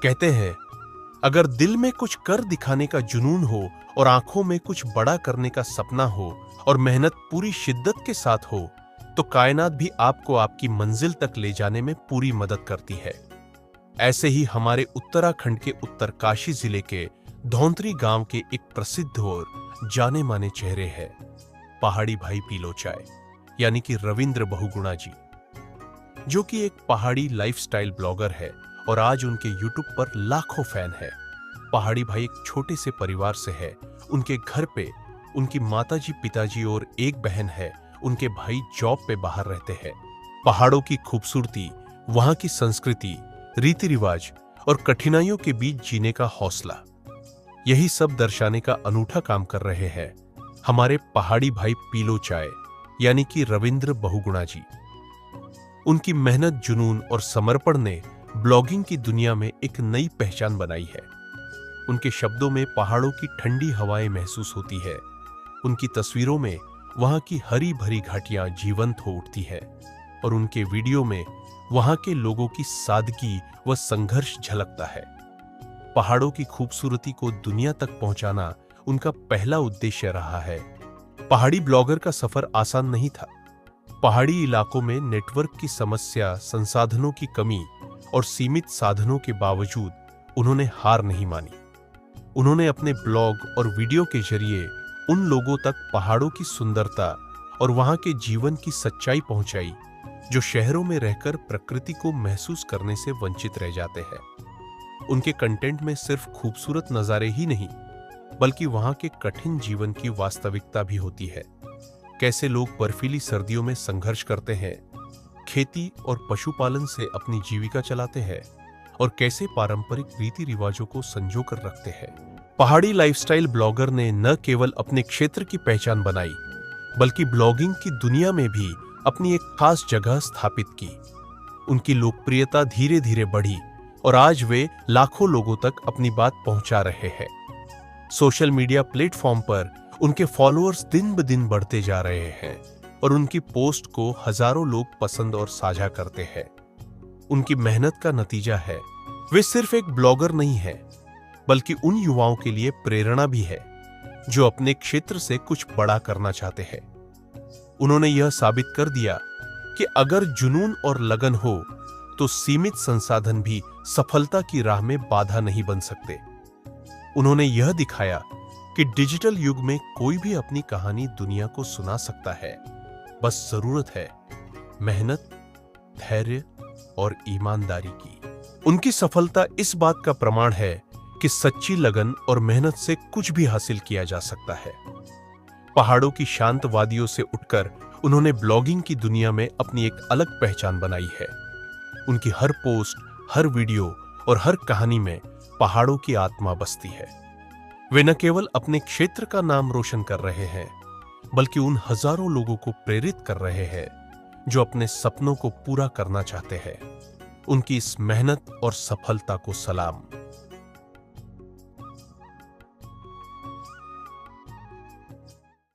कहते हैं, अगर दिल में कुछ कर दिखाने का जुनून हो और आंखों में कुछ बड़ा करने का सपना हो और मेहनत पूरी शिद्दत के साथ हो, तो कायनात भी आपको आपकी मंजिल तक ले जाने में पूरी मदद करती है। ऐसे ही हमारे उत्तराखंड के उत्तरकाशी जिले के धौंतरी गांव के एक प्रसिद्ध और जाने माने चेहरे हैं पहाड़ी भाई पीलो चाय, यानी कि रविंद्र बहुगुणा जी, जो कि एक पहाड़ी लाइफस्टाइल ब्लॉगर है और आज उनके यूट्यूब पर लाखों फैन है। पहाड़ी भाई एक छोटे से परिवार से है। उनके घर पे उनकी माताजी, पिताजी और एक बहन है। उनके भाई जॉब पे बाहर रहते हैं। पहाड़ों की खूबसूरती, वहां की संस्कृति, रीति रिवाज और कठिनाइयों के बीच जीने का हौसला, यही सब दर्शाने का अनूठा काम कर रहे हैं हमारे पहाड़ी भाई पीलो चाय, यानी कि रविंद्र बहुगुणा जी। उनकी मेहनत, जुनून और समर्पण ने ब्लॉगिंग की दुनिया में एक नई पहचान बनाई है। उनके शब्दों में पहाड़ों की ठंडी हवाएं महसूस होती है। उनकी तस्वीरों में वहां की हरी भरी घाटियां जीवंत हो उठती है और उनके वीडियो में वहां के लोगों की सादगी व संघर्ष झलकता है। पहाड़ों की खूबसूरती को दुनिया तक पहुंचाना उनका पहला उद्देश्य रहा है। पहाड़ी ब्लॉगर का सफर आसान नहीं था। पहाड़ी इलाकों में नेटवर्क की समस्या, संसाधनों की कमी और सीमित साधनों के बावजूद उन्होंने हार नहीं मानी। उन्होंने अपने ब्लॉग और वीडियो के जरिए उन लोगों तक पहाड़ों की सुंदरता और वहां के जीवन की सच्चाई पहुंचाई, जो शहरों में रहकर प्रकृति को महसूस करने से वंचित रह जाते हैं। उनके कंटेंट में सिर्फ खूबसूरत नज़ारे ही नहीं, बल्कि वहां के कठिन जीवन की वास्तविकता भी होती है। कैसे लोग बर्फीली सर्दियों में संघर्ष करते हैं, खेती और पशुपालन से अपनी जीविका चलाते हैं और कैसे पारंपरिक रीति रिवाजों को संजो कर रखते हैं। पहाड़ी लाइफस्टाइल ब्लॉगर ने न केवल अपने क्षेत्र की पहचान बनाई, बल्कि ब्लॉगिंग की दुनिया में भी अपनी एक खास जगह स्थापित की। उनकी लोकप्रियता धीरे धीरे बढ़ी और आज वे लाखों लोगों तक अपनी बात पहुंचा रहे हैं। सोशल मीडिया प्लेटफॉर्म पर उनके फॉलोअर्स दिन ब दिन बढ़ते जा रहे हैं और उनकी पोस्ट को हजारों लोग पसंद और साझा करते हैं। उनकी मेहनत का नतीजा है। वे सिर्फ एक ब्लॉगर नहीं है, बल्कि उन युवाओं के लिए प्रेरणा भी है जो अपने क्षेत्र से कुछ बड़ा करना चाहते हैं। उन्होंने यह साबित कर दिया कि अगर जुनून और लगन हो तो सीमित संसाधन भी सफलता की राह में बाधा नहीं बन सकते। उन्होंने यह दिखाया कि डिजिटल युग में कोई भी अपनी कहानी दुनिया को सुना सकता है। बस जरूरत है मेहनत, धैर्य और ईमानदारी की। उनकी सफलता इस बात का प्रमाण है कि सच्ची लगन और मेहनत से कुछ भी हासिल किया जा सकता है। पहाड़ों की शांत वादियों से उठकर उन्होंने ब्लॉगिंग की दुनिया में अपनी एक अलग पहचान बनाई है। उनकी हर पोस्ट, हर वीडियो और हर कहानी में पहाड़ों की आत्मा बसती है। वे न केवल अपने क्षेत्र का नाम रोशन कर रहे हैं, बल्कि उन हजारों लोगों को प्रेरित कर रहे हैं जो अपने सपनों को पूरा करना चाहते हैं। उनकी इस मेहनत और सफलता को सलाम।